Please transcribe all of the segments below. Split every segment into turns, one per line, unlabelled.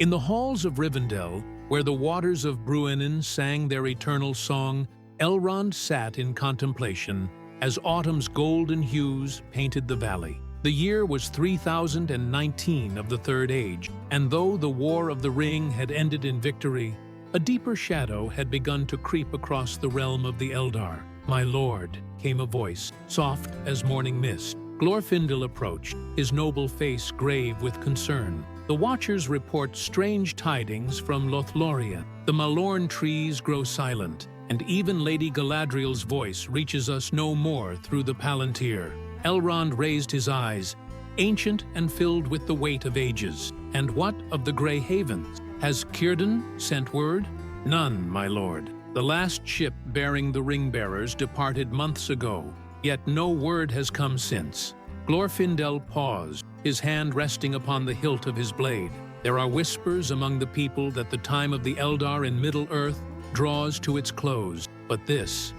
In the halls of Rivendell, where the waters of Bruinen sang their eternal song, Elrond sat in contemplation as autumn's golden hues painted the valley. The year was 3019 of the Third Age, and though the War of the Ring had ended in victory, a deeper shadow had begun to creep across the realm of the Eldar. "My lord," came a voice, soft as morning mist. Glorfindel approached, his noble face grave with concern. The Watchers report strange tidings from Lothlorien. The Malorn trees grow silent, and even Lady Galadriel's voice reaches us no more through the Palantir. Elrond raised his eyes, ancient and filled with the weight of ages. "And what of the Grey Havens? Has Círdan sent word?" "None, my lord. The last ship bearing the ring-bearers departed months ago, yet no word has come since." Glorfindel paused, his hand resting upon the hilt of his blade. "There are whispers among the people that the time of the Eldar in Middle-earth draws to its close, but this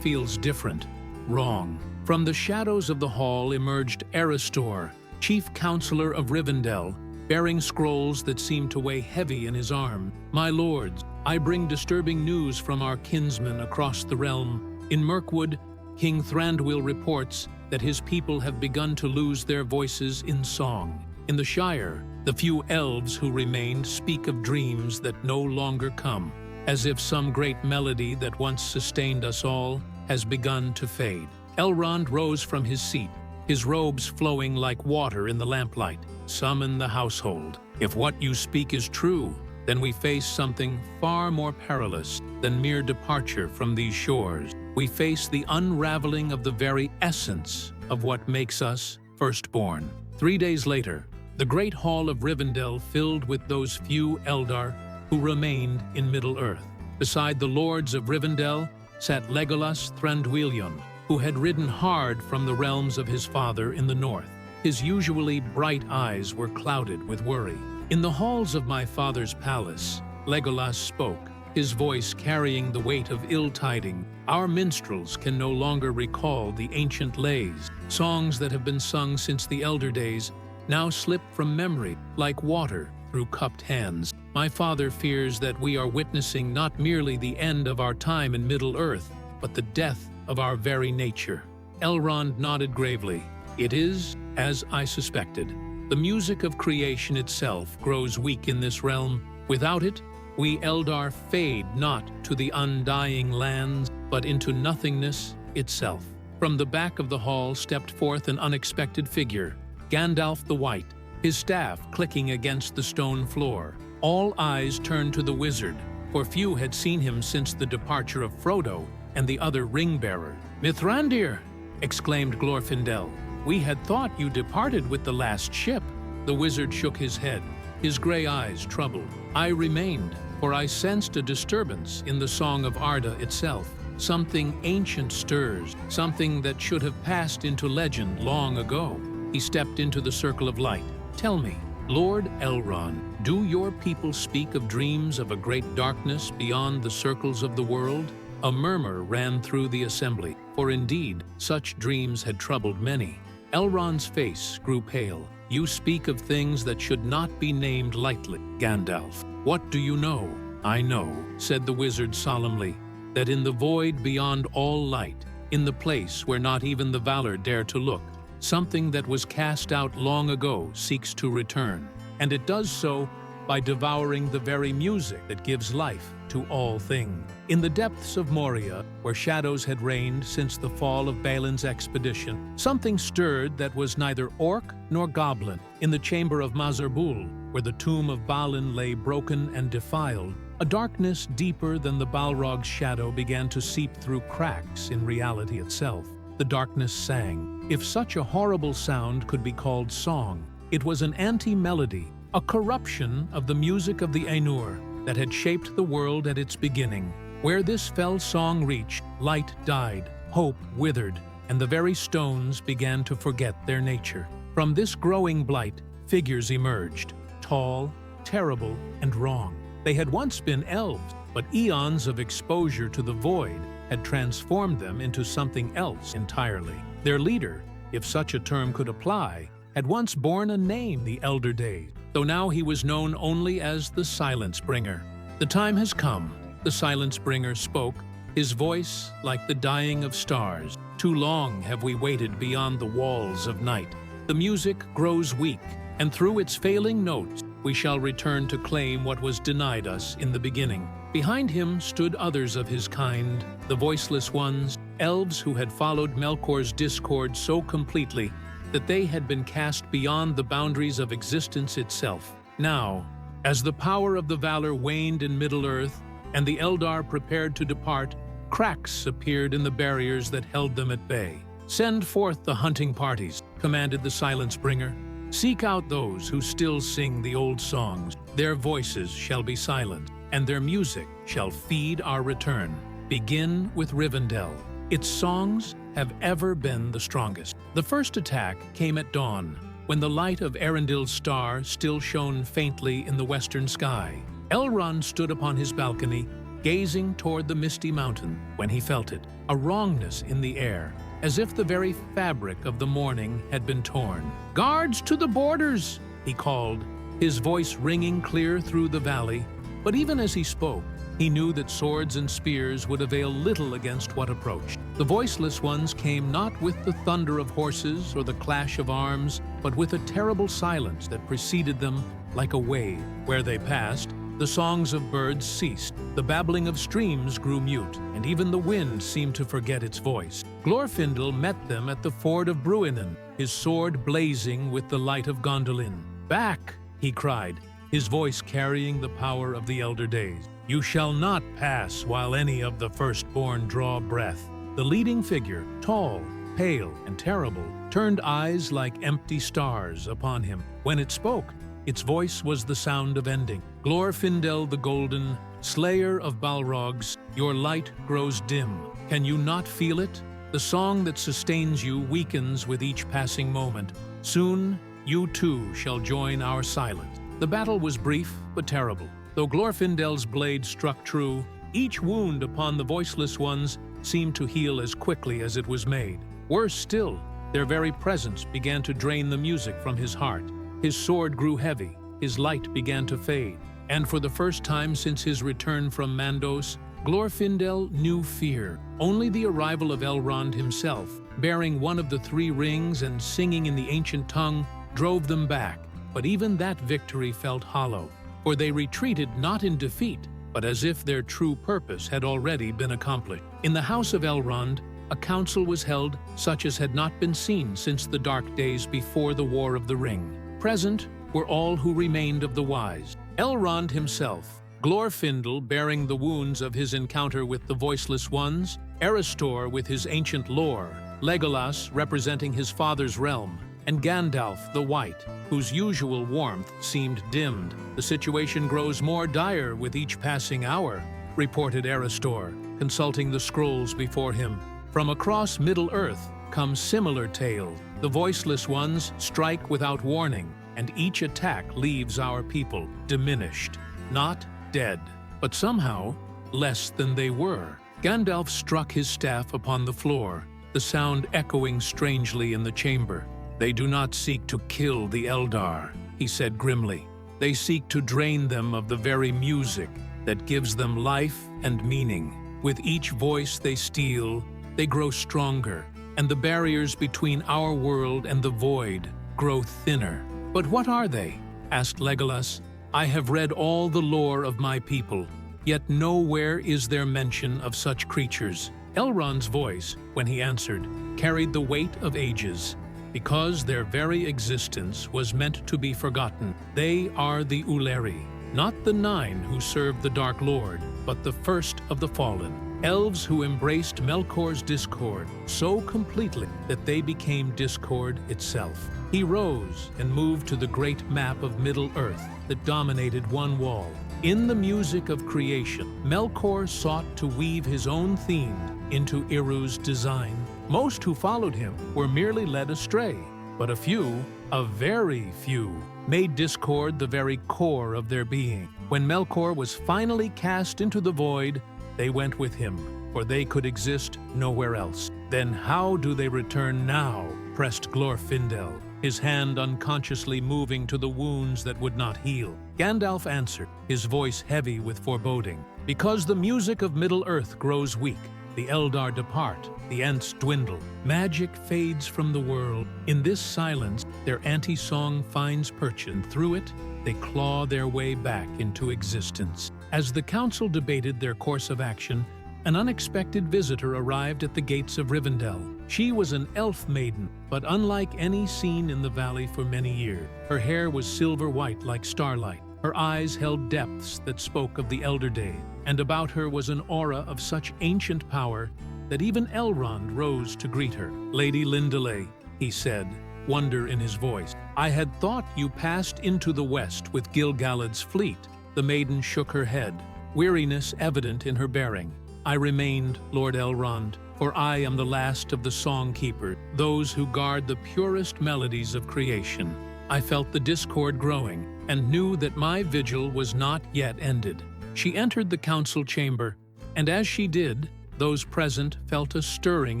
feels different, wrong." From the shadows of the hall emerged Eristor, chief counselor of Rivendell, bearing scrolls that seemed to weigh heavy in his arm. "My lords, I bring disturbing news from our kinsmen across the realm. In Mirkwood, King Thranduil reports that his people have begun to lose their voices in song. In the Shire, the few elves who remained speak of dreams that no longer come, as if some great melody that once sustained us all has begun to fade." Elrond rose from his seat, his robes flowing like water in the lamplight. "Summon the household. If what you speak is true, then we face something far more perilous than mere departure from these shores. We face the unraveling of the very essence of what makes us firstborn." 3 days later, the great hall of Rivendell filled with those few Eldar who remained in Middle-earth. Beside the lords of Rivendell sat Legolas Thranduilion, who had ridden hard from the realms of his father in the north. His usually bright eyes were clouded with worry. "In the halls of my father's palace," Legolas spoke, his voice carrying the weight of ill tiding, "our minstrels can no longer recall the ancient lays. Songs that have been sung since the elder days now slip from memory like water through cupped hands. My father fears that we are witnessing not merely the end of our time in Middle-earth, but the death of our very nature." Elrond nodded gravely. "It is as I suspected. The music of creation itself grows weak in this realm. Without it, we Eldar fade not to the undying lands, but into nothingness itself." From the back of the hall stepped forth an unexpected figure, Gandalf the White, his staff clicking against the stone floor. All eyes turned to the wizard, for few had seen him since the departure of Frodo and the other ring-bearer. "Mithrandir!" exclaimed Glorfindel. "We had thought you departed with the last ship." The wizard shook his head, his gray eyes troubled. "I remained, for I sensed a disturbance in the Song of Arda itself. Something ancient stirs, something that should have passed into legend long ago." He stepped into the circle of light. "Tell me, Lord Elrond, do your people speak of dreams of a great darkness beyond the circles of the world?" A murmur ran through the assembly, for indeed such dreams had troubled many. Elrond's face grew pale. "You speak of things that should not be named lightly, Gandalf. What do you know?" "I know," said the wizard solemnly, "that in the void beyond all light, in the place where not even the Valar dare to look, something that was cast out long ago seeks to return, and it does so by devouring the very music that gives life to all things. In the depths of Moria, where shadows had reigned since the fall of Balin's expedition, something stirred that was neither orc nor goblin. In the chamber of Mazarbul, where the tomb of Balin lay broken and defiled, a darkness deeper than the Balrog's shadow began to seep through cracks in reality itself. The darkness sang. If such a horrible sound could be called song, it was an anti-melody, a corruption of the music of the Ainur that had shaped the world at its beginning. Where this fell song reached, light died, hope withered, and the very stones began to forget their nature. From this growing blight, figures emerged, tall, terrible, and wrong. They had once been elves, but eons of exposure to the void had transformed them into something else entirely. Their leader, if such a term could apply, had once borne a name the elder days, though now he was known only as the Silence Bringer. The time has come, the Silence Bringer spoke, his voice like the dying of stars. Too long have we waited beyond the walls of night. The music grows weak, and through its failing notes, we shall return to claim what was denied us in the beginning. Behind him stood others of his kind, the voiceless ones, elves who had followed Melkor's discord so completely that they had been cast beyond the boundaries of existence itself. Now, as the power of the Valor waned in Middle-earth and the Eldar prepared to depart, cracks appeared in the barriers that held them at bay. "Send forth the hunting parties," commanded the Silence Bringer. "Seek out those who still sing the old songs. Their voices shall be silent, and their music shall feed our return. Begin with Rivendell. Its songs have ever been the strongest." The first attack came at dawn, when the light of Arundel's star still shone faintly in the western sky. Elrond stood upon his balcony, gazing toward the misty mountain, when he felt it, a wrongness in the air, as if the very fabric of the morning had been torn. "Guards to the borders!" he called, his voice ringing clear through the valley. But even as he spoke, he knew that swords and spears would avail little against what approached. The voiceless ones came not with the thunder of horses or the clash of arms, but with a terrible silence that preceded them like a wave. Where they passed, the songs of birds ceased, the babbling of streams grew mute, and even the wind seemed to forget its voice. Glorfindel met them at the ford of Bruinen, his sword blazing with the light of Gondolin. "Back!" he cried, his voice carrying the power of the elder days. "You shall not pass while any of the firstborn draw breath." The leading figure, tall, pale, and terrible, turned eyes like empty stars upon him. When it spoke, its voice was the sound of ending. "Glorfindel the Golden, slayer of Balrogs, your light grows dim. Can you not feel it? The song that sustains you weakens with each passing moment. Soon, you too shall join our silence." The battle was brief but terrible. Though Glorfindel's blade struck true, each wound upon the voiceless ones seemed to heal as quickly as it was made. Worse still, their very presence began to drain the music from his heart. His sword grew heavy, his light began to fade, and for the first time since his return from Mandos, Glorfindel knew fear. Only the arrival of Elrond himself, bearing one of the three rings and singing in the ancient tongue, drove them back. But even that victory felt hollow, for they retreated not in defeat, but as if their true purpose had already been accomplished. In the house of Elrond, a council was held such as had not been seen since the dark days before the War of the Ring. Present were all who remained of the wise. Elrond himself, Glorfindel bearing the wounds of his encounter with the Voiceless Ones, Erestor with his ancient lore, Legolas representing his father's realm, and Gandalf the White, whose usual warmth seemed dimmed. "The situation grows more dire with each passing hour," reported Erestor, consulting the scrolls before him. "From across Middle-earth come similar tales. The Voiceless Ones strike without warning, and each attack leaves our people diminished, not dead, but somehow less than they were." Gandalf struck his staff upon the floor, the sound echoing strangely in the chamber. "They do not seek to kill the Eldar," he said grimly. "They seek to drain them of the very music that gives them life and meaning. With each voice they steal, they grow stronger, and the barriers between our world and the void grow thinner." "But what are they?" asked Legolas. "I have read all the lore of my people, yet nowhere is there mention of such creatures." Elrond's voice, when he answered, carried the weight of ages. Because their very existence was meant to be forgotten. They are the Uleri, not the Nine who served the Dark Lord, but the first of the fallen. Elves who embraced Melkor's discord so completely that they became discord itself. He rose and moved to the great map of Middle-earth that dominated one wall. In the music of creation, Melkor sought to weave his own theme into Iru's design. Most who followed him were merely led astray, but a very few, made discord the very core of their being. When Melkor was finally cast into the void, they went with him, for they could exist nowhere else. "Then how do they return now?" pressed Glorfindel. his hand unconsciously moving to the wounds that would not heal. Gandalf answered, his voice heavy with foreboding. Because the music of Middle-earth grows weak, the Eldar depart, the Ents dwindle, magic fades from the world. In this silence, their anti-song finds purchase, and through it, they claw their way back into existence. As the council debated their course of action, an unexpected visitor arrived at the gates of Rivendell. She was an elf maiden, but unlike any seen in the valley for many years. Her hair was silver white like starlight. Her eyes held depths that spoke of the elder days, and about her was an aura of such ancient power that even Elrond rose to greet her. "Lady Lindale," he said, wonder in his voice. "I had thought you passed into the west with Gil-galad's fleet." The maiden shook her head, weariness evident in her bearing. "I remained, Lord Elrond, for I am the last of the song-keepers, those who guard the purest melodies of creation." I felt the discord growing, and knew that my vigil was not yet ended. She entered the council chamber, and as she did, those present felt a stirring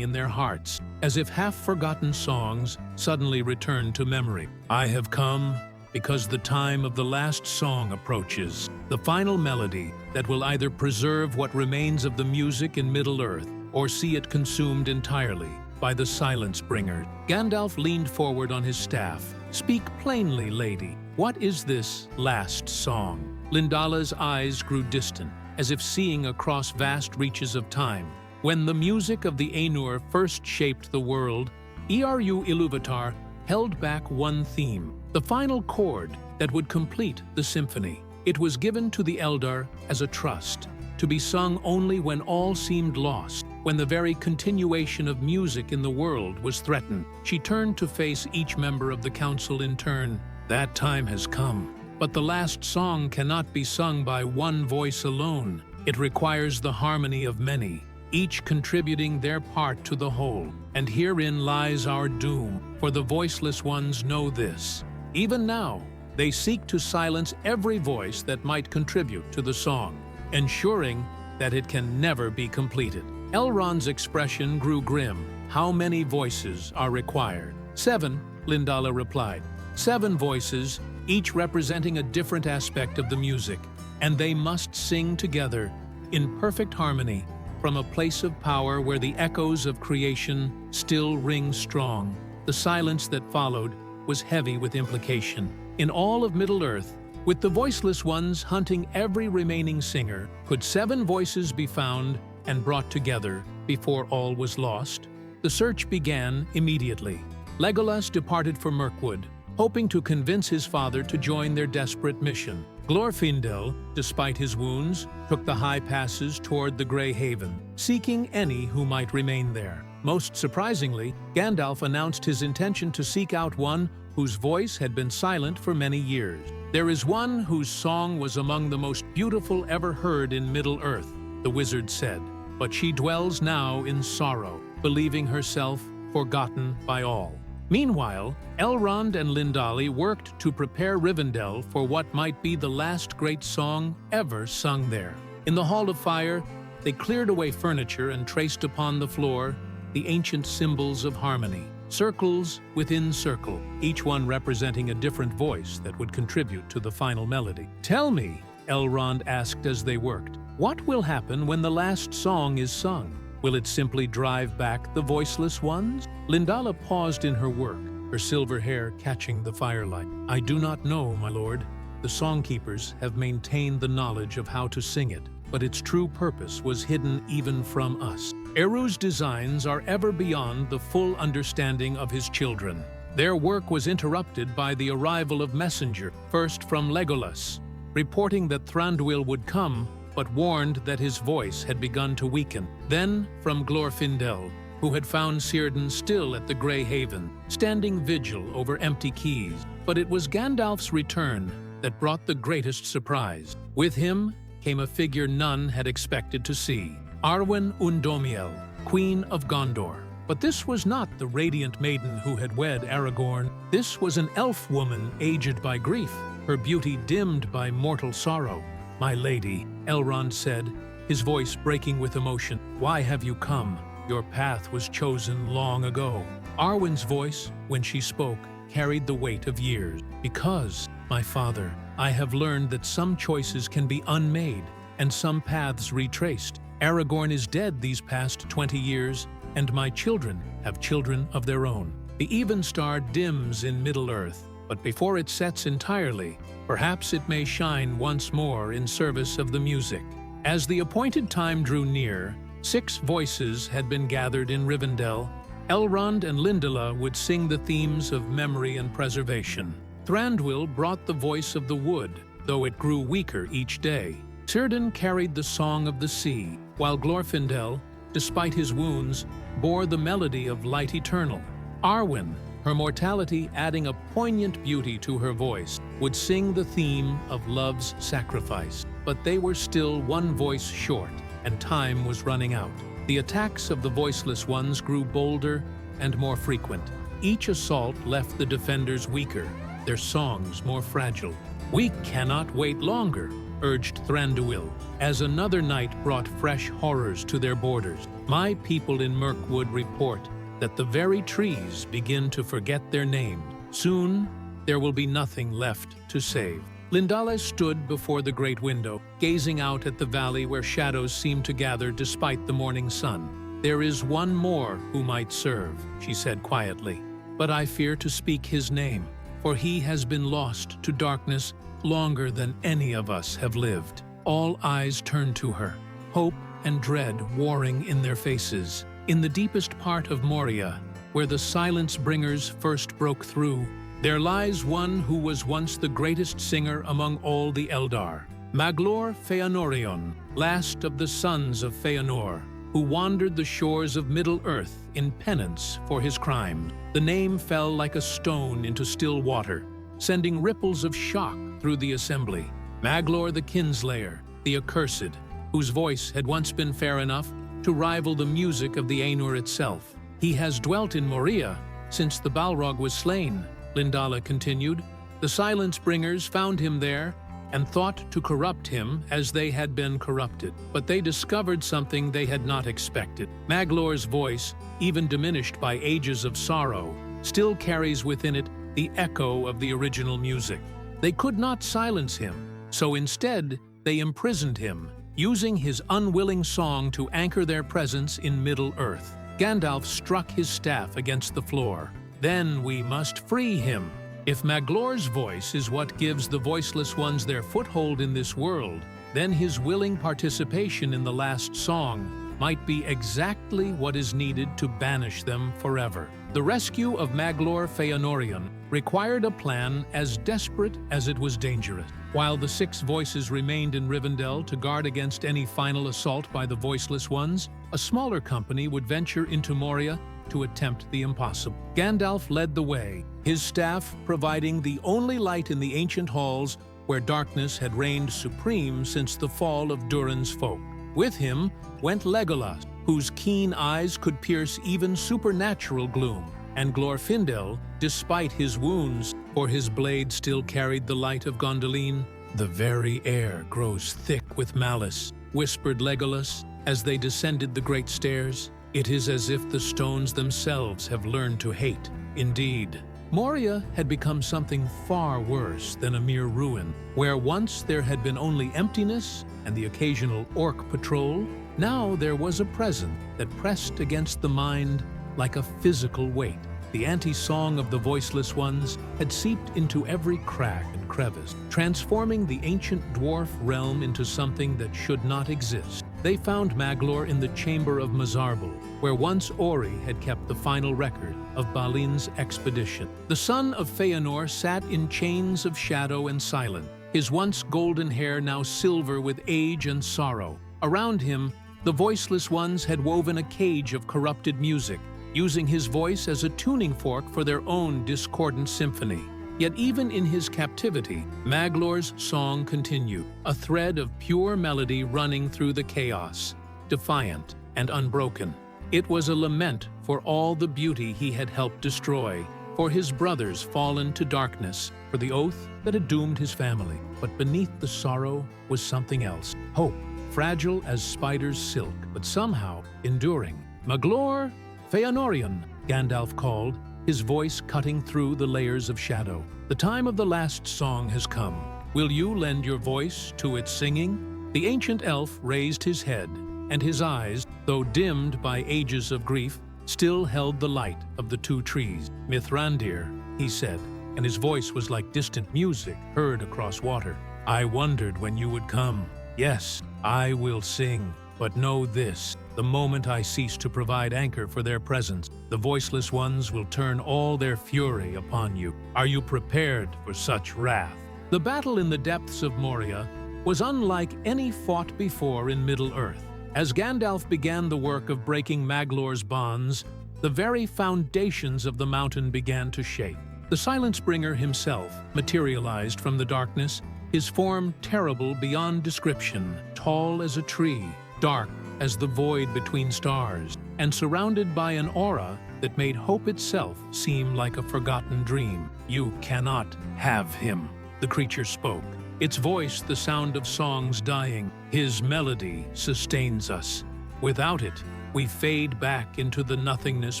in their hearts, as if half-forgotten songs suddenly returned to memory. "I have come because the time of the last song approaches, the final melody that will either preserve what remains of the music in Middle-earth or see it consumed entirely by the Silence Bringer." Gandalf leaned forward on his staff. "Speak plainly, lady. What is this last song?" Lindala's eyes grew distant, as if seeing across vast reaches of time. When the music of the Ainur first shaped the world, Eru Ilúvatar held back one theme, the final chord that would complete the symphony. It was given to the Eldar as a trust, to be sung only when all seemed lost, when the very continuation of music in the world was threatened. She turned to face each member of the council in turn. "That time has come. But the last song cannot be sung by one voice alone. It requires the harmony of many, each contributing their part to the whole. And herein lies our doom, for the voiceless ones know this. Even now, they seek to silence every voice that might contribute to the song, ensuring that it can never be completed." Elrond's expression grew grim. "How many voices are required?" "7, Lindala replied. "7 voices, each representing a different aspect of the music, and they must sing together in perfect harmony from a place of power where the echoes of creation still ring strong." The silence that followed was heavy with implication. In all of Middle-earth, with the voiceless ones hunting every remaining singer, could 7 voices be found and brought together before all was lost? The search began immediately. Legolas departed for Mirkwood, hoping to convince his father to join their desperate mission. Glorfindel, despite his wounds, took the high passes toward the Grey Haven, seeking any who might remain there. Most surprisingly, Gandalf announced his intention to seek out one whose voice had been silent for many years. "There is one whose song was among the most beautiful ever heard in Middle-earth," the wizard said, "but she dwells now in sorrow, believing herself forgotten by all." Meanwhile, Elrond and Lindali worked to prepare Rivendell for what might be the last great song ever sung there. In the Hall of Fire, they cleared away furniture and traced upon the floor the ancient symbols of harmony, circles within circle, each one representing a different voice that would contribute to the final melody. "Tell me," Elrond asked as they worked, "what will happen when the last song is sung? Will it simply drive back the voiceless ones?" Lindala paused in her work, her silver hair catching the firelight. "I do not know, my lord. The songkeepers have maintained the knowledge of how to sing it, but its true purpose was hidden even from us. Eru's designs are ever beyond the full understanding of his children." Their work was interrupted by the arrival of messenger, first from Legolas, reporting that Thranduil would come, but warned that his voice had begun to weaken. Then from Glorfindel, who had found Círdan still at the Grey Haven, standing vigil over empty keys. But it was Gandalf's return that brought the greatest surprise. With him came a figure none had expected to see, Arwen Undomiel, Queen of Gondor. But this was not the radiant maiden who had wed Aragorn. This was an elf woman aged by grief, her beauty dimmed by mortal sorrow. "My lady," Elrond said, his voice breaking with emotion, "why have you come? Your path was chosen long ago." Arwen's voice, when she spoke, carried the weight of years. Because, my father, I have learned that some choices can be unmade and some paths retraced. Aragorn is dead these past 20 years, and my children have children of their own. The even star dims in Middle-earth, but before it sets entirely, perhaps it may shine once more in service of the music. As the appointed time drew near, 6 voices had been gathered in Rivendell. Elrond and Lindela would sing the themes of memory and preservation. Thranduil brought the voice of the wood, though it grew weaker each day. Círdan carried the song of the sea, while Glorfindel, despite his wounds, bore the melody of light eternal. Arwen, her mortality adding a poignant beauty to her voice, would sing the theme of love's sacrifice. But they were still one voice short, and time was running out. The attacks of the voiceless ones grew bolder and more frequent. Each assault left the defenders weaker, their songs more fragile. "We cannot wait longer," urged Thranduil, as another night brought fresh horrors to their borders. "My people in Mirkwood report that the very trees begin to forget their names. Soon, there will be nothing left to save." Lindale stood before the great window, gazing out at the valley where shadows seemed to gather despite the morning sun. "There is one more who might serve," she said quietly, "but I fear to speak his name, for he has been lost to darkness longer than any of us have lived." All eyes turned to her, hope and dread warring in their faces. In the deepest part of Moria, where the Silence Bringers first broke through, there lies one who was once the greatest singer among all the Eldar, Maglor Feanorion, last of the sons of Feanor, who wandered the shores of Middle-earth in penance for his crime. The name fell like a stone into still water, sending ripples of shock through the assembly. Maglor the Kinslayer, the Accursed, whose voice had once been fair enough to rival the music of the Ainur itself. "He has dwelt in Moria since the Balrog was slain," Lindala continued. "The Silence Bringers found him there and thought to corrupt him as they had been corrupted. But they discovered something they had not expected. Maglor's voice, even diminished by ages of sorrow, still carries within it the echo of the original music. They could not silence him, so instead they imprisoned him, using his unwilling song to anchor their presence in Middle-earth." Gandalf struck his staff against the floor. "Then we must free him. If Maglor's voice is what gives the voiceless ones their foothold in this world, then his willing participation in the last song might be exactly what is needed to banish them forever." The rescue of Maglor Feanorion required a plan as desperate as it was dangerous. While the 6 voices remained in Rivendell to guard against any final assault by the voiceless ones, a smaller company would venture into Moria to attempt the impossible. Gandalf led the way, his staff providing the only light in the ancient halls where darkness had reigned supreme since the fall of Durin's folk. With him went Legolas, whose keen eyes could pierce even supernatural gloom, and Glorfindel, despite his wounds, for his blade still carried the light of Gondolin. "The very air grows thick with malice," whispered Legolas as they descended the great stairs. "It is as if the stones themselves have learned to hate." Indeed, Moria had become something far worse than a mere ruin. Where once there had been only emptiness and the occasional orc patrol, now there was a presence that pressed against the mind like a physical weight. The anti-song of the voiceless ones had seeped into every crack and crevice, transforming the ancient dwarf realm into something that should not exist. They found Maglor in the chamber of Mazarbul, where once Ori had kept the final record of Balin's expedition. The son of Feanor sat in chains of shadow and silence, his once golden hair now silver with age and sorrow. Around him, the voiceless ones had woven a cage of corrupted music, using his voice as a tuning fork for their own discordant symphony. Yet even in his captivity, Maglor's song continued, a thread of pure melody running through the chaos, defiant and unbroken. It was a lament for all the beauty he had helped destroy, for his brothers fallen to darkness, for the oath that had doomed his family. But beneath the sorrow was something else, hope, fragile as spider's silk, but somehow enduring. "Maglor Feanorion," Gandalf called, his voice cutting through the layers of shadow. The time of the last song has come. Will you lend your voice to its singing? The ancient elf raised his head, and his eyes, though dimmed by ages of grief, still held the light of the two trees. Mithrandir, he said, and his voice was like distant music heard across water. I wondered when you would come. Yes, I will sing. But know this, the moment I cease to provide anchor for their presence, the voiceless ones will turn all their fury upon you. Are you prepared for such wrath? The battle in the depths of Moria was unlike any fought before in Middle-earth. As Gandalf began the work of breaking Maglor's bonds, the very foundations of the mountain began to shake. The Silence-bringer himself materialized from the darkness, his form terrible beyond description, tall as a tree, dark as the void between stars, and surrounded by an aura that made hope itself seem like a forgotten dream. You cannot have him, the creature spoke, its voice the sound of songs dying. His melody sustains us. Without it, we fade back into the nothingness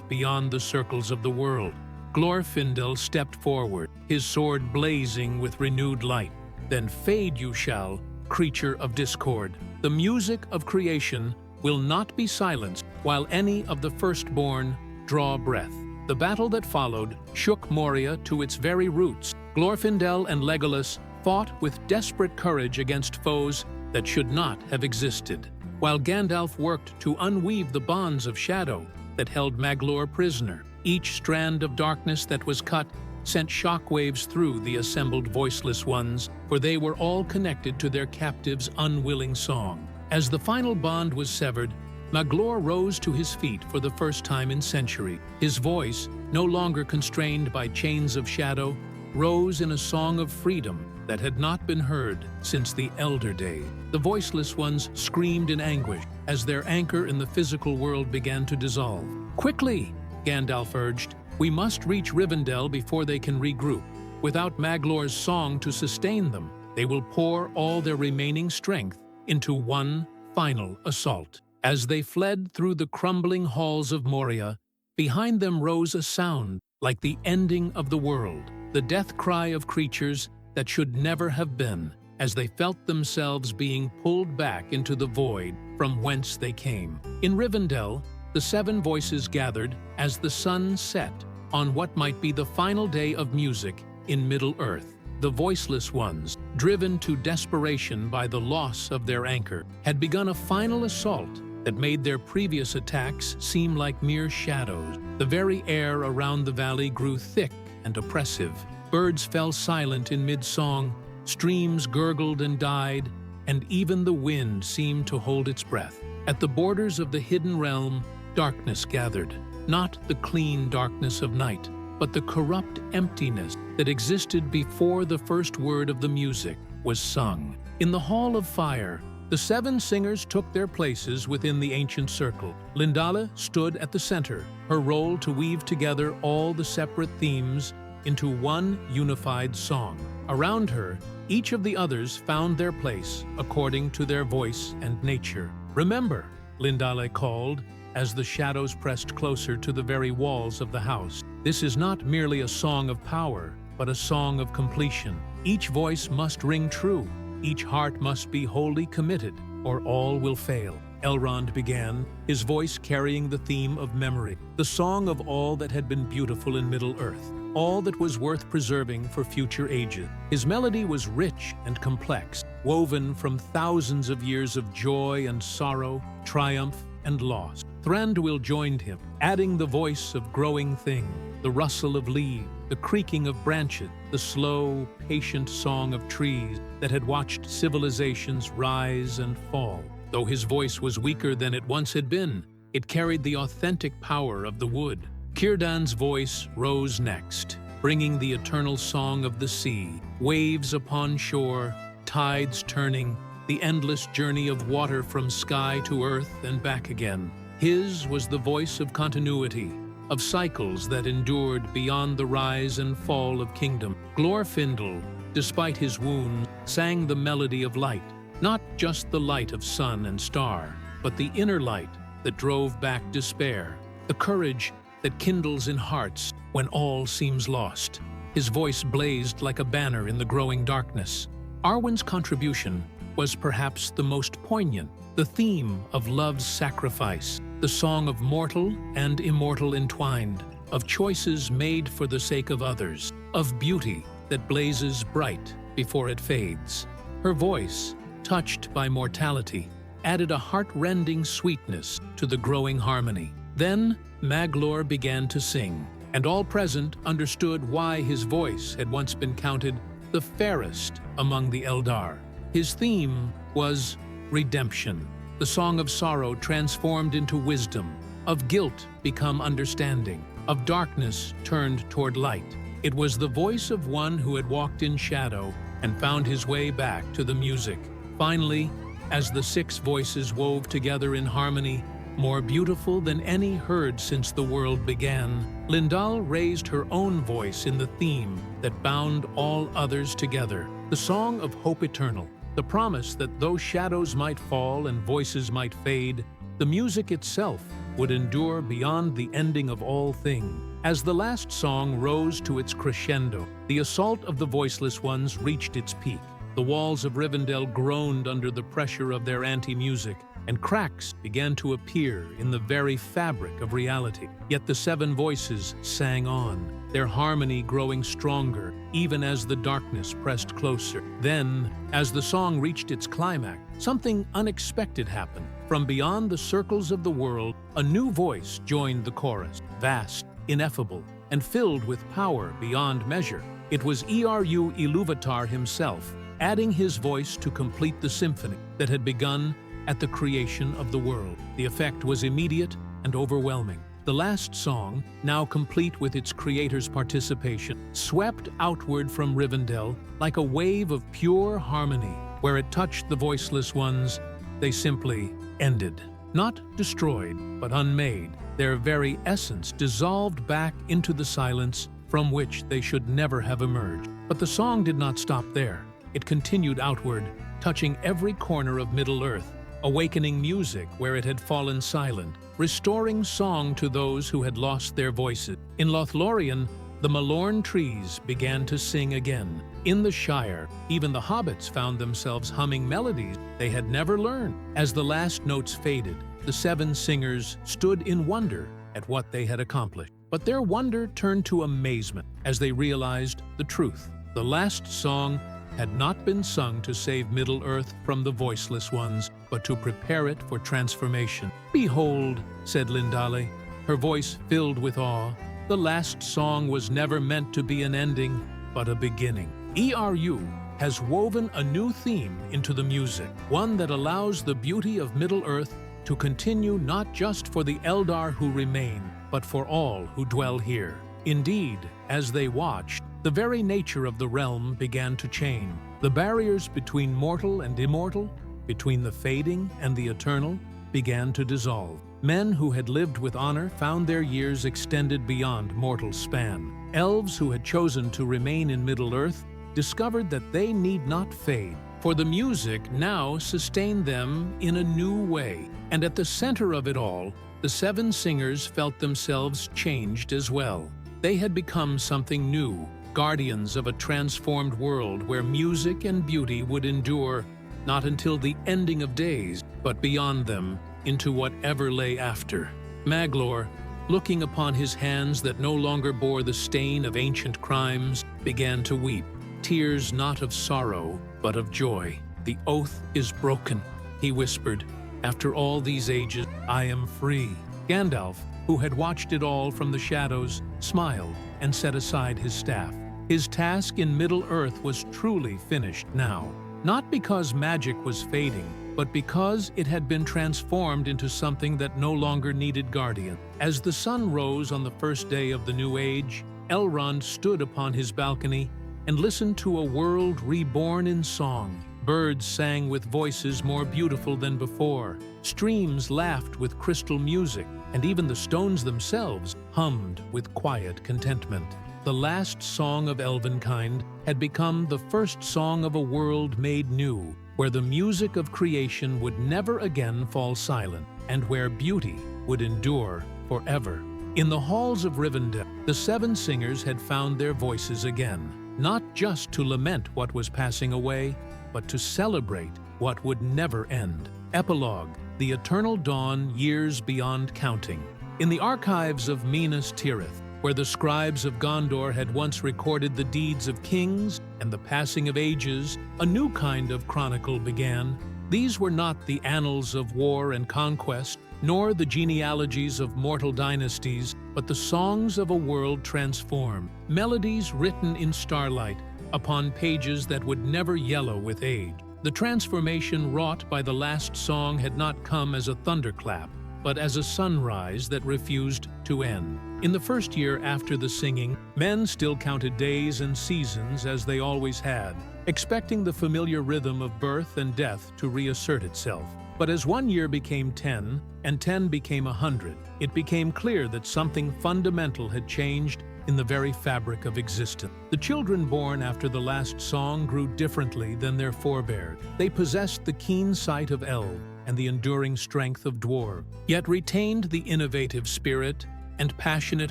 beyond the circles of the world. Glorfindel stepped forward, his sword blazing with renewed light. Then fade you shall, creature of discord. The music of creation will not be silenced while any of the firstborn draw breath. The battle that followed shook Moria to its very roots. Glorfindel and Legolas fought with desperate courage against foes that should not have existed, while Gandalf worked to unweave the bonds of shadow that held Maglor prisoner. Each strand of darkness that was cut sent shockwaves through the assembled voiceless ones, for they were all connected to their captive's unwilling song. As the final bond was severed, Maglor rose to his feet for the first time in centuries. His voice, no longer constrained by chains of shadow, rose in a song of freedom that had not been heard since the Elder Days. The voiceless ones screamed in anguish as their anchor in the physical world began to dissolve. Quickly, Gandalf urged, we must reach Rivendell before they can regroup. Without Maglor's song to sustain them, they will pour all their remaining strength into one final assault. As they fled through the crumbling halls of Moria, behind them rose a sound like the ending of the world, the death cry of creatures that should never have been, as they felt themselves being pulled back into the void from whence they came. In Rivendell, the seven voices gathered as the sun set on what might be the final day of music in Middle-earth. The voiceless ones, driven to desperation by the loss of their anchor, had begun a final assault that made their previous attacks seem like mere shadows. The very air around the valley grew thick and oppressive. Birds fell silent in mid-song, streams gurgled and died, and even the wind seemed to hold its breath. At the borders of the hidden realm, darkness gathered. Not the clean darkness of night, but the corrupt emptiness that existed before the first word of the music was sung. In the Hall of Fire, the seven singers took their places within the ancient circle. Lindale stood at the center, her role to weave together all the separate themes into one unified song. Around her, each of the others found their place according to their voice and nature. Remember, Lindale called, as the shadows pressed closer to the very walls of the house. This is not merely a song of power, but a song of completion. Each voice must ring true. Each heart must be wholly committed, or all will fail. Elrond began, his voice carrying the theme of memory, the song of all that had been beautiful in Middle-earth, all that was worth preserving for future ages. His melody was rich and complex, woven from thousands of years of joy and sorrow, triumph and loss. Thranduil joined him, adding the voice of growing thing, the rustle of leaves, the creaking of branches, the slow, patient song of trees that had watched civilizations rise and fall. Though his voice was weaker than it once had been, it carried the authentic power of the wood. Círdan's voice rose next, bringing the eternal song of the sea, waves upon shore, tides turning, the endless journey of water from sky to earth and back again. His was the voice of continuity, of cycles that endured beyond the rise and fall of kingdom. Glorfindel, despite his wound, sang the melody of light, not just the light of sun and star, but the inner light that drove back despair, the courage that kindles in hearts when all seems lost. His voice blazed like a banner in the growing darkness. Arwen's contribution was perhaps the most poignant, the theme of love's sacrifice, the song of mortal and immortal entwined, of choices made for the sake of others, of beauty that blazes bright before it fades. Her voice, touched by mortality, added a heart-rending sweetness to the growing harmony. Then Maglor began to sing, and all present understood why his voice had once been counted the fairest among the Eldar. His theme was redemption, the song of sorrow transformed into wisdom, of guilt become understanding, of darkness turned toward light. It was the voice of one who had walked in shadow and found his way back to the music. Finally, as the 6 voices wove together in harmony, more beautiful than any heard since the world began, Lindal raised her own voice in the theme that bound all others together, the song of hope eternal, the promise that though shadows might fall and voices might fade, the music itself would endure beyond the ending of all things. As the last song rose to its crescendo, the assault of the voiceless ones reached its peak. The walls of Rivendell groaned under the pressure of their anti-music, and cracks began to appear in the very fabric of reality. Yet the 7 voices sang on, their harmony growing stronger even as the darkness pressed closer. Then, as the song reached its climax, something unexpected happened. From beyond the circles of the world, a new voice joined the chorus, vast, ineffable, and filled with power beyond measure. It was Eru Ilúvatar himself, adding his voice to complete the symphony that had begun at the creation of the world. The effect was immediate and overwhelming. The last song, now complete with its creator's participation, swept outward from Rivendell like a wave of pure harmony. Where it touched the voiceless ones, they simply ended. Not destroyed, but unmade, their very essence dissolved back into the silence from which they should never have emerged. But the song did not stop there. It continued outward, touching every corner of Middle-earth, awakening music where it had fallen silent, restoring song to those who had lost their voices. In Lothlorien, the Malorn trees began to sing again. In the Shire, even the hobbits found themselves humming melodies they had never learned. As the last notes faded, the 7 singers stood in wonder at what they had accomplished. But their wonder turned to amazement as they realized the truth. The last song had not been sung to save Middle-earth from the voiceless ones, but to prepare it for transformation. "Behold," said Lindale, her voice filled with awe, "the last song was never meant to be an ending, but a beginning. Eru has woven a new theme into the music, one that allows the beauty of Middle-earth to continue not just for the Eldar who remain, but for all who dwell here." Indeed, as they watched, the very nature of the realm began to change. The barriers between mortal and immortal, between the fading and the eternal, began to dissolve. Men who had lived with honor found their years extended beyond mortal span. Elves who had chosen to remain in Middle-earth discovered that they need not fade, for the music now sustained them in a new way. And at the center of it all, the 7 singers felt themselves changed as well. They had become something new, guardians of a transformed world where music and beauty would endure, not until the ending of days, but beyond them, into whatever lay after. Maglor, looking upon his hands that no longer bore the stain of ancient crimes, began to weep, tears not of sorrow, but of joy. "The oath is broken," he whispered. "After all these ages, I am free." Gandalf, who had watched it all from the shadows, smiled and set aside his staff. His task in Middle-earth was truly finished now, not because magic was fading, but because it had been transformed into something that no longer needed guardian. As the sun rose on the first day of the new age, Elrond stood upon his balcony and listened to a world reborn in song. Birds sang with voices more beautiful than before. Streams laughed with crystal music, and even the stones themselves hummed with quiet contentment. The last song of Elvenkind had become the first song of a world made new, where the music of creation would never again fall silent, and where beauty would endure forever. In the halls of Rivendell, the seven singers had found their voices again, not just to lament what was passing away, but to celebrate what would never end. Epilogue: The Eternal Dawn, Years Beyond Counting. In the archives of Minas Tirith, where the scribes of Gondor had once recorded the deeds of kings and the passing of ages, a new kind of chronicle began. These were not the annals of war and conquest, nor the genealogies of mortal dynasties, but the songs of a world transformed, melodies written in starlight upon pages that would never yellow with age. The transformation wrought by the last song had not come as a thunderclap, but as a sunrise that refused to end. In the first year after the singing, men still counted days and seasons as they always had, expecting the familiar rhythm of birth and death to reassert itself. But as 1 year became 10, and 10 became 100, it became clear that something fundamental had changed in the very fabric of existence. The children born after the last song grew differently than their forebears. They possessed the keen sight of elves and the enduring strength of dwarves, yet retained the innovative spirit and passionate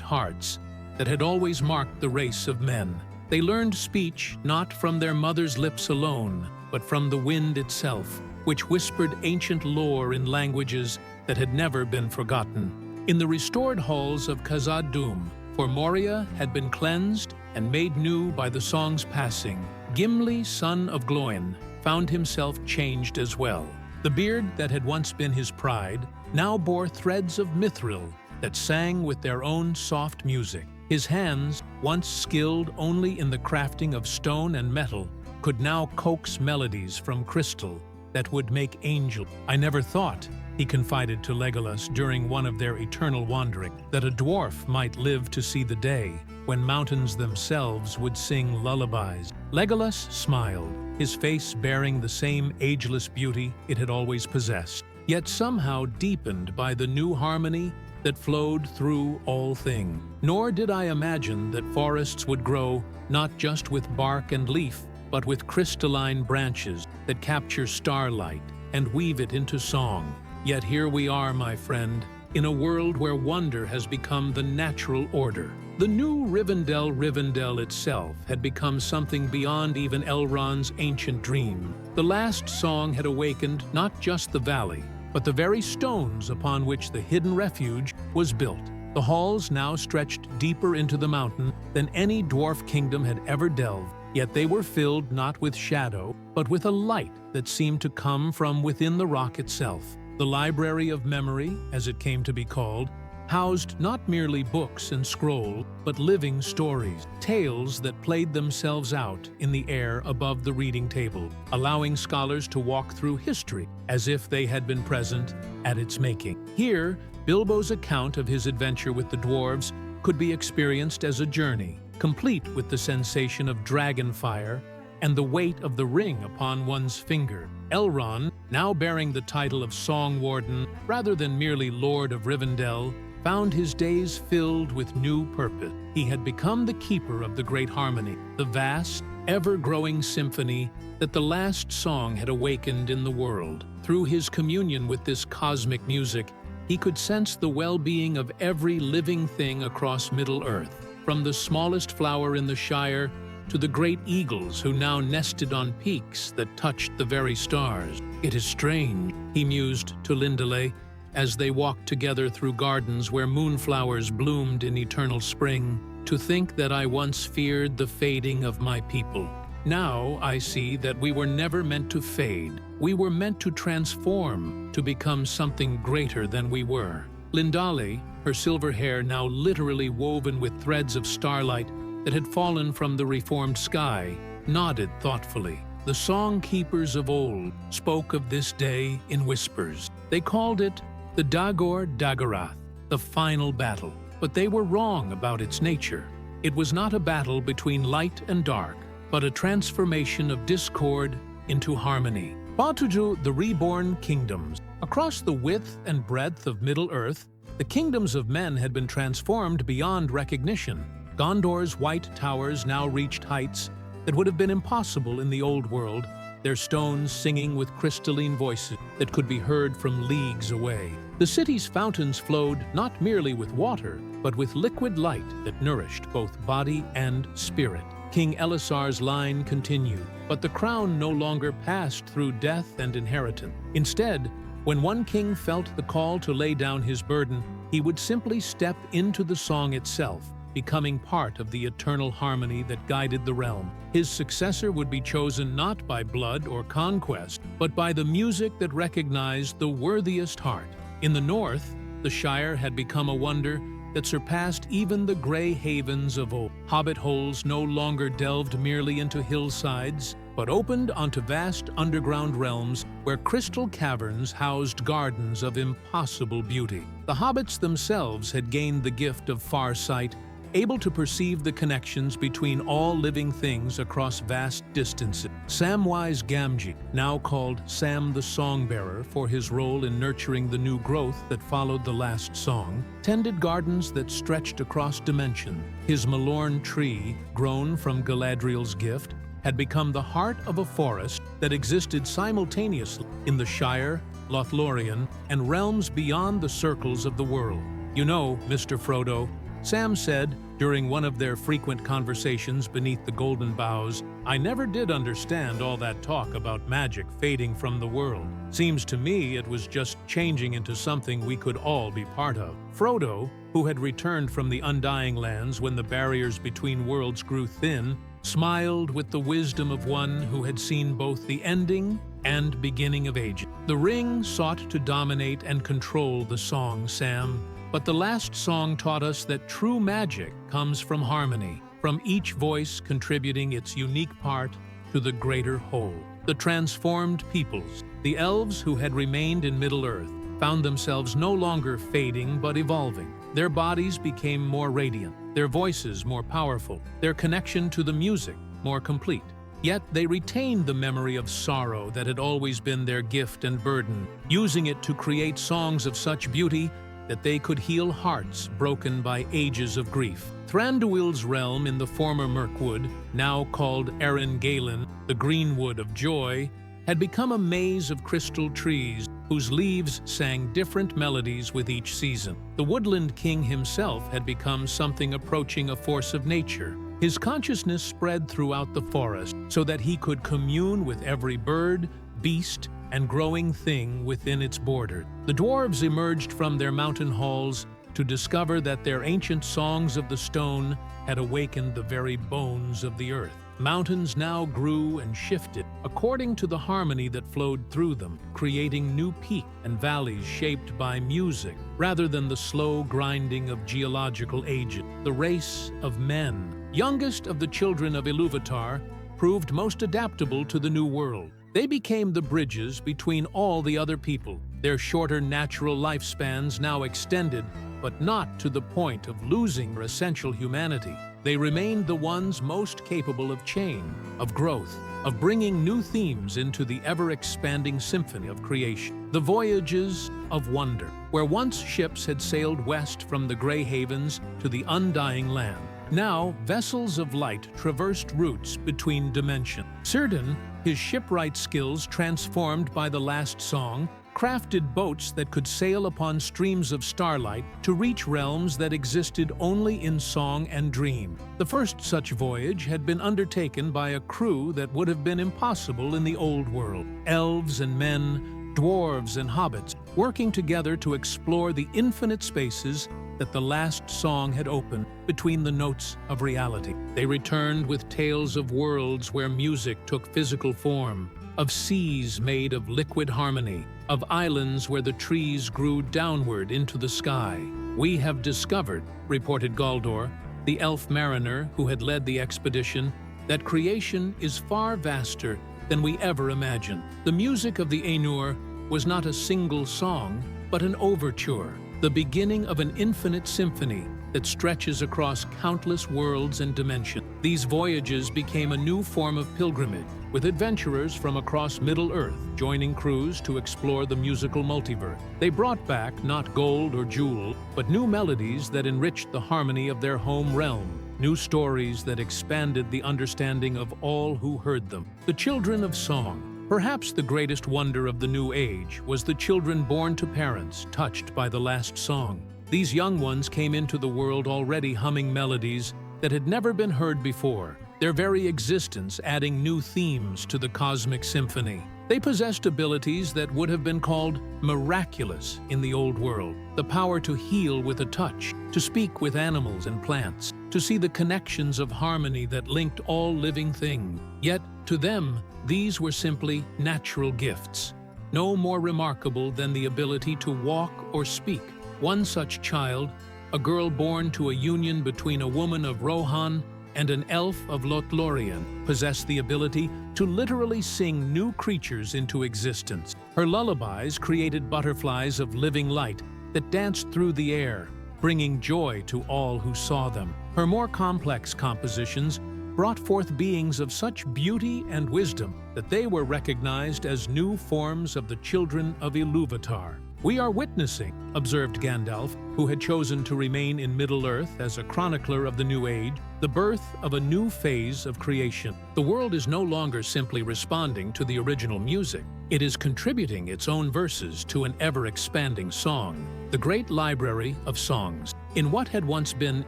hearts that had always marked the race of men. They learned speech not from their mother's lips alone, but from the wind itself, which whispered ancient lore in languages that had never been forgotten. In the restored halls of Khazad-dûm, for Moria had been cleansed and made new by the song's passing, Gimli, son of Gloin, found himself changed as well. The beard that had once been his pride now bore threads of mithril that sang with their own soft music. His hands, once skilled only in the crafting of stone and metal, could now coax melodies from crystal that would make angels. I never thought, he confided to Legolas during one of their eternal wandering, that a dwarf might live to see the day when mountains themselves would sing lullabies. Legolas smiled, his face bearing the same ageless beauty it had always possessed, yet somehow deepened by the new harmony that flowed through all things. Nor did I imagine that forests would grow not just with bark and leaf, but with crystalline branches that capture starlight and weave it into song. Yet here we are, my friend, in a world where wonder has become the natural order. The new Rivendell itself had become something beyond even Elrond's ancient dream. The last song had awakened not just the valley, but the very stones upon which the hidden refuge was built. The halls now stretched deeper into the mountain than any dwarf kingdom had ever delved, yet they were filled not with shadow, but with a light that seemed to come from within the rock itself. The Library of Memory, as it came to be called, housed not merely books and scrolls, but living stories, tales that played themselves out in the air above the reading table, allowing scholars to walk through history as if they had been present at its making. Here, Bilbo's account of his adventure with the dwarves could be experienced as a journey, complete with the sensation of dragon fire and the weight of the ring upon one's finger. Elrond, now bearing the title of Song Warden rather than merely Lord of Rivendell, found his days filled with new purpose. He had become the keeper of the great harmony, the vast, ever-growing symphony that the last song had awakened in the world. Through his communion with this cosmic music, he could sense the well-being of every living thing across Middle-earth, from the smallest flower in the Shire to the great eagles who now nested on peaks that touched the very stars. It is strange, he mused to Lindale, as they walked together through gardens where moonflowers bloomed in eternal spring, to think that I once feared the fading of my people. Now I see that we were never meant to fade. We were meant to transform, to become something greater than we were. Lindale, her silver hair now literally woven with threads of starlight that had fallen from the reformed sky, nodded thoughtfully. The song keepers of old spoke of this day in whispers. They called it the Dagor Dagarath, the final battle. But they were wrong about its nature. It was not a battle between light and dark, but a transformation of discord into harmony. Batuju, the reborn kingdoms. Across the width and breadth of Middle-earth, the kingdoms of men had been transformed beyond recognition. Gondor's white towers now reached heights that would have been impossible in the old world, their stones singing with crystalline voices that could be heard from leagues away. The city's fountains flowed not merely with water, but with liquid light that nourished both body and spirit. King Elisar's line continued, but the crown no longer passed through death and inheritance. Instead, when one king felt the call to lay down his burden, he would simply step into the song itself, becoming part of the eternal harmony that guided the realm. His successor would be chosen not by blood or conquest, but by the music that recognized the worthiest heart. In the north, the Shire had become a wonder that surpassed even the gray havens of old. Hobbit holes no longer delved merely into hillsides, but opened onto vast underground realms where crystal caverns housed gardens of impossible beauty. The hobbits themselves had gained the gift of far sight, able to perceive the connections between all living things across vast distances. Samwise Gamgee, now called Sam the Songbearer for his role in nurturing the new growth that followed the last song, tended gardens that stretched across dimension. His Malorn tree, grown from Galadriel's gift, had become the heart of a forest that existed simultaneously in the Shire, Lothlorien, and realms beyond the circles of the world. "You know, Mr. Frodo," Sam said during one of their frequent conversations beneath the golden boughs, "I never did understand all that talk about magic fading from the world. Seems to me it was just changing into something we could all be part of." Frodo, who had returned from the Undying Lands when the barriers between worlds grew thin, smiled with the wisdom of one who had seen both the ending and beginning of ages. "The ring sought to dominate and control the song, Sam. But the last song taught us that true magic comes from harmony, from each voice contributing its unique part to the greater whole." The transformed peoples, the elves who had remained in Middle-earth, found themselves no longer fading but evolving. Their bodies became more radiant, their voices more powerful, their connection to the music more complete. Yet they retained the memory of sorrow that had always been their gift and burden, using it to create songs of such beauty that they could heal hearts broken by ages of grief. Thranduil's realm in the former Mirkwood, now called Erin Galen, the Greenwood of Joy, had become a maze of crystal trees whose leaves sang different melodies with each season. The Woodland King himself had become something approaching a force of nature. His consciousness spread throughout the forest so that he could commune with every bird, beast, and growing thing within its border. The dwarves emerged from their mountain halls to discover that their ancient songs of the stone had awakened the very bones of the earth. Mountains now grew and shifted according to the harmony that flowed through them, creating new peaks and valleys shaped by music rather than the slow grinding of geological ages. The race of men, youngest of the children of Ilúvatar, proved most adaptable to the new world. They became the bridges between all the other people, their shorter natural lifespans now extended, but not to the point of losing their essential humanity. They remained the ones most capable of change, of growth, of bringing new themes into the ever-expanding symphony of creation. The voyages of wonder, where once ships had sailed west from the Grey Havens to the Undying Land. Now, vessels of light traversed routes between dimensions. Círdan, his shipwright skills transformed by the last song, crafted boats that could sail upon streams of starlight to reach realms that existed only in song and dream. The first such voyage had been undertaken by a crew that would have been impossible in the old world. Elves and men, dwarves and hobbits, working together to explore the infinite spaces that the last song had opened between the notes of reality. They returned with tales of worlds where music took physical form, of seas made of liquid harmony, of islands where the trees grew downward into the sky. "We have discovered," reported Galdor, the elf mariner who had led the expedition, "that creation is far vaster than we ever imagined." The music of the Ainur was not a single song, but an overture, the beginning of an infinite symphony that stretches across countless worlds and dimensions. These voyages became a new form of pilgrimage, with adventurers from across Middle-earth joining crews to explore the musical multiverse. They brought back not gold or jewel, but new melodies that enriched the harmony of their home realm. new stories that expanded the understanding of all who heard them. The children of song. Perhaps the greatest wonder of the new age was the children born to parents touched by the last song. These young ones came into the world already humming melodies that had never been heard before, their very existence adding new themes to the cosmic symphony. They possessed abilities that would have been called miraculous in the old world. The power to heal with a touch, to speak with animals and plants, to see the connections of harmony that linked all living things. Yet, to them, these were simply natural gifts, no more remarkable than the ability to walk or speak. One such child, a girl born to a union between a woman of Rohan and an elf of Lothlorien, possessed the ability to literally sing new creatures into existence. Her lullabies created butterflies of living light that danced through the air, bringing joy to all who saw them. Her more complex compositions brought forth beings of such beauty and wisdom that they were recognized as new forms of the children of Ilúvatar. "We are witnessing," observed Gandalf, who had chosen to remain in Middle-earth as a chronicler of the New Age, "the birth of a new phase of creation. The world is no longer simply responding to the original music. It is contributing its own verses to an ever-expanding song. The great library of songs. In what had once been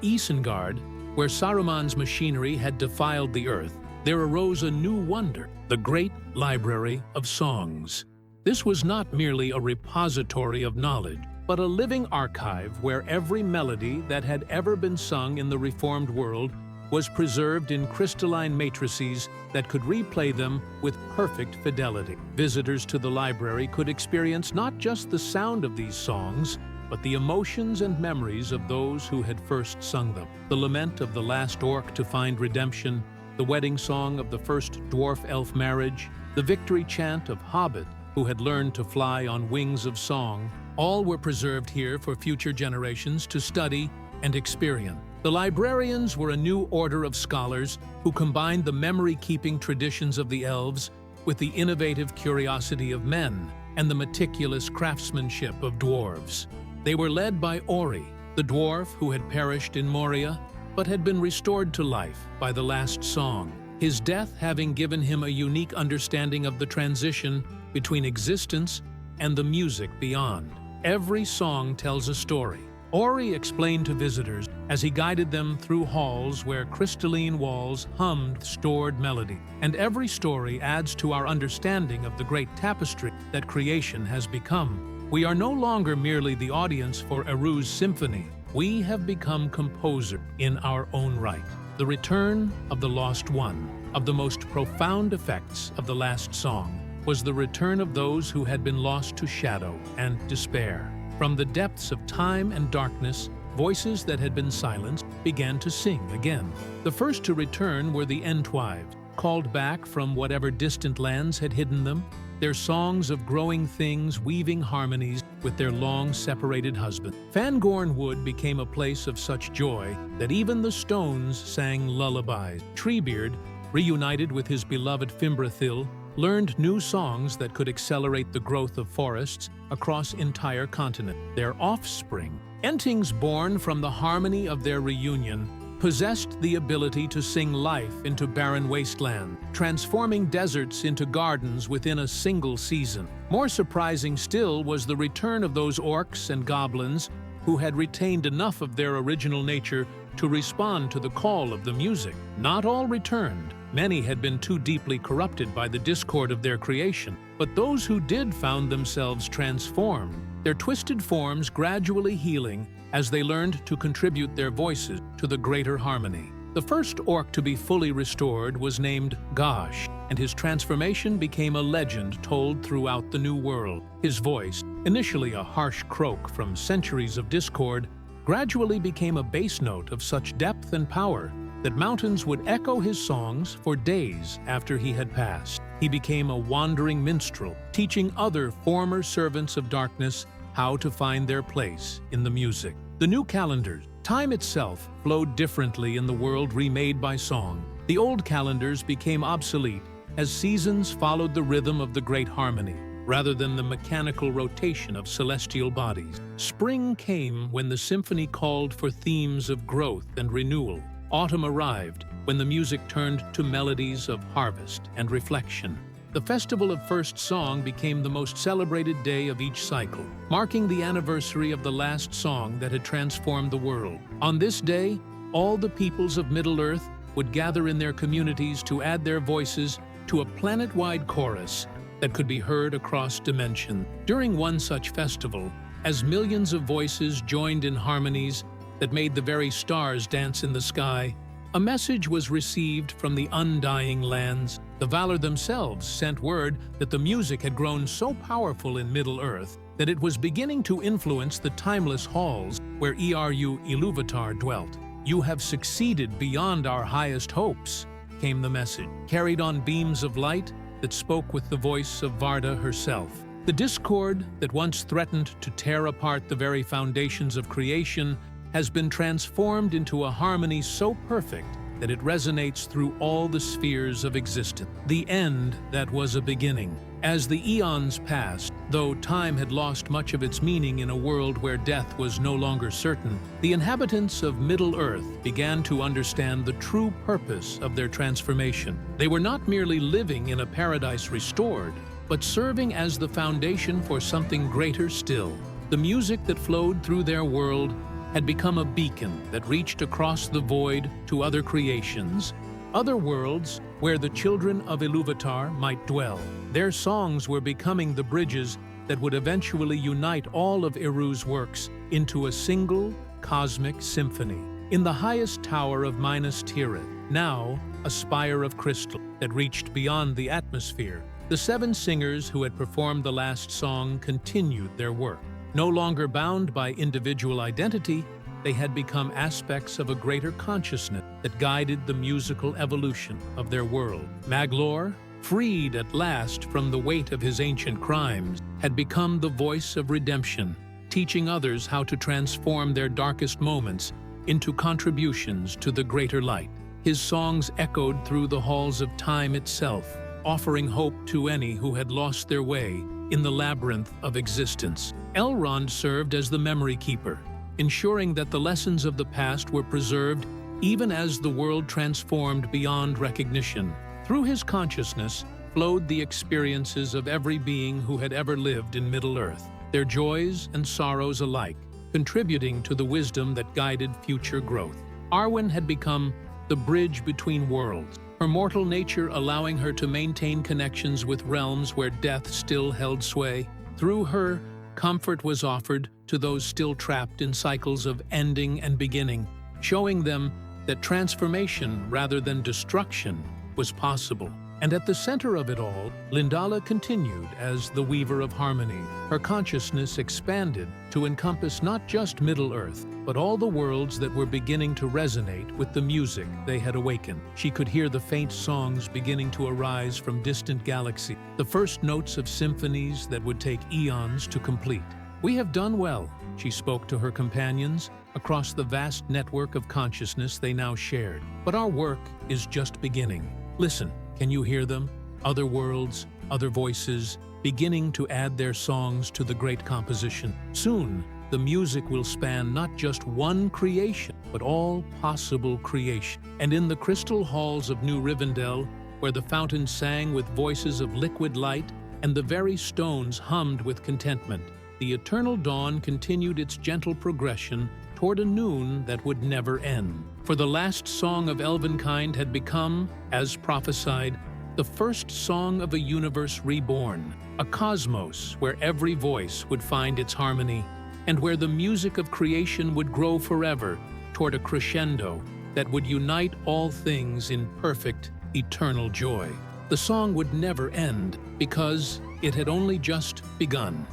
Isengard, where Saruman's machinery had defiled the earth, there arose a new wonder, the great library of songs. This was not merely a repository of knowledge, but a living archive where every melody that had ever been sung in the reformed world was preserved in crystalline matrices that could replay them with perfect fidelity. Visitors to the library could experience not just the sound of these songs, but the emotions and memories of those who had first sung them. The lament of the last orc to find redemption, the wedding song of the first dwarf-elf marriage, the victory chant of Hobbit who had learned to fly on wings of song, all were preserved here for future generations to study and experience. The librarians were a new order of scholars who combined the memory-keeping traditions of the elves with the innovative curiosity of men and the meticulous craftsmanship of dwarves. They were led by Ori, the dwarf who had perished in Moria but had been restored to life by the last song, his death having given him a unique understanding of the transition between existence and the music beyond. Every song tells a story. Ori explained to visitors as he guided them through halls where crystalline walls hummed stored melody. And every story adds to our understanding of the great tapestry that creation has become. We are no longer merely the audience for Eru's symphony. We have become composer in our own right. The return of the lost one, of the most profound effects of the last song, was the return of those who had been lost to shadow and despair. From the depths of time and darkness, voices that had been silenced began to sing again. The first to return were the Entwives, called back from whatever distant lands had hidden them, their songs of growing things weaving harmonies with their long-separated husbands. Fangorn Wood became a place of such joy that even the stones sang lullabies. Treebeard, reunited with his beloved Fimbrathil, learned new songs that could accelerate the growth of forests across entire continent. Their offspring, Entings born from the harmony of their reunion, possessed the ability to sing life into barren wasteland, transforming deserts into gardens within a single season. More surprising still was the return of those orcs and goblins who had retained enough of their original nature to respond to the call of the music. Not all returned. Many had been too deeply corrupted by the discord of their creation. But those who did found themselves transformed, their twisted forms gradually healing as they learned to contribute their voices to the greater harmony. The first orc to be fully restored was named Gosh, and his transformation became a legend told throughout the New World. His voice, initially a harsh croak from centuries of discord, gradually became a bass note of such depth and power that mountains would echo his songs for days after he had passed. He became a wandering minstrel, teaching other former servants of darkness how to find their place in the music. The new calendars. Time itself flowed differently in the world remade by song. The old calendars became obsolete as seasons followed the rhythm of the great harmony, rather than the mechanical rotation of celestial bodies. Spring came when the symphony called for themes of growth and renewal. Autumn arrived when the music turned to melodies of harvest and reflection. The Festival of First Song became the most celebrated day of each cycle, marking the anniversary of the last song that had transformed the world. On this day, all the peoples of Middle-earth would gather in their communities to add their voices to a planet-wide chorus that could be heard across dimensions. During one such festival, as millions of voices joined in harmonies that made the very stars dance in the sky, a message was received from the undying lands. The Valar themselves sent word that the music had grown so powerful in Middle-earth that it was beginning to influence the timeless halls where Eru Ilúvatar dwelt. "You have succeeded beyond our highest hopes," came the message, carried on beams of light that spoke with the voice of Varda herself. The discord that once threatened to tear apart the very foundations of creation has been transformed into a harmony so perfect that it resonates through all the spheres of existence. The end that was a beginning. As the eons passed, though time had lost much of its meaning in a world where death was no longer certain, the inhabitants of Middle-earth began to understand the true purpose of their transformation. They were not merely living in a paradise restored, but serving as the foundation for something greater still. The music that flowed through their world had become a beacon that reached across the void to other creations, other worlds where the children of Ilúvatar might dwell. Their songs were becoming the bridges that would eventually unite all of Eru's works into a single cosmic symphony. In the highest tower of Minas Tirith, now a spire of crystal that reached beyond the atmosphere, the 7 singers who had performed the last song continued their work. No longer bound by individual identity, they had become aspects of a greater consciousness that guided the musical evolution of their world. Maglor, freed at last from the weight of his ancient crimes, had become the voice of redemption, teaching others how to transform their darkest moments into contributions to the greater light. His songs echoed through the halls of time itself, offering hope to any who had lost their way in the labyrinth of existence. Elrond served as the memory keeper, ensuring that the lessons of the past were preserved even as the world transformed beyond recognition. Through his consciousness flowed the experiences of every being who had ever lived in Middle-earth, their joys and sorrows alike, contributing to the wisdom that guided future growth. Arwen had become the bridge between worlds, her mortal nature allowing her to maintain connections with realms where death still held sway. Through her, comfort was offered to those still trapped in cycles of ending and beginning, showing them that transformation rather than destruction was possible. And at the center of it all, Lindala continued as the weaver of harmony. Her consciousness expanded to encompass not just Middle-earth, but all the worlds that were beginning to resonate with the music they had awakened. She could hear the faint songs beginning to arise from distant galaxies, the first notes of symphonies that would take eons to complete. "We have done well," she spoke to her companions across the vast network of consciousness they now shared. "But our work is just beginning. Listen. Can you hear them? Other worlds, other voices, beginning to add their songs to the great composition. Soon, the music will span not just one creation, but all possible creation. And in the crystal halls of New Rivendell, where the fountains sang with voices of liquid light and the very stones hummed with contentment, the eternal dawn continued its gentle progression toward a noon that would never end. For the last song of Elvenkind had become, as prophesied, the first song of a universe reborn, a cosmos where every voice would find its harmony, and where the music of creation would grow forever toward a crescendo that would unite all things in perfect, eternal joy. The song would never end because it had only just begun.